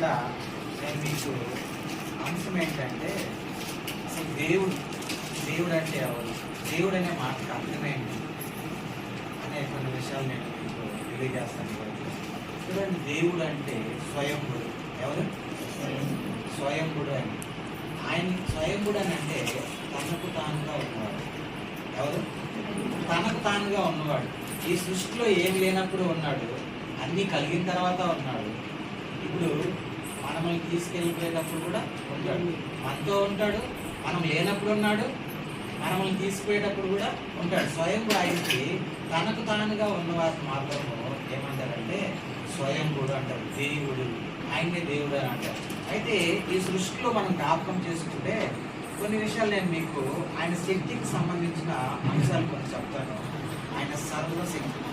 ఇక్కడ నేను మీకు అంశం ఏంటంటే అసలు దేవుడు అంటే ఎవరు, దేవుడు అనే మాటకు అర్థమేంటి అనే కొన్ని విషయాలు నేను మీకు తెలియజేస్తాను. చూడండి, దేవుడు అంటే స్వయంభుడు. ఎవరు? స్వయంభుడు అని. ఆయన స్వయంభుడు అని అంటే తనకు తానుగా ఉన్నవాడు. ఎవరు? తనకు తానుగా ఉన్నవాడు. ఈ సృష్టిలో ఏం లేనప్పుడు ఉన్నాడు, అన్నీ కలిగిన తర్వాత ఉన్నాడు. ఇప్పుడు మనల్ని తీసుకెళ్ళిపోయేటప్పుడు కూడా ఉంటాడు, మనతో ఉంటాడు. మనం లేనప్పుడు ఉన్నాడు, మనల్ని తీసుకుపోయేటప్పుడు కూడా ఉంటాడు. స్వయంభుడు. ఆయనకి తనకు తానుగా ఉన్నవారిని మాత్రము ఏమంటారంటే స్వయంభుడు అంటారు. దేవుడు, ఆయనే దేవుడు అని అంటారు. అయితే ఈ సృష్టిలో మనం జ్ఞాపకం చేసుకుంటే కొన్ని విషయాలు నేను మీకు ఆయన శక్తికి సంబంధించిన అంశాలు కొన్ని చెప్తాను. ఆయన సర్వశక్తి.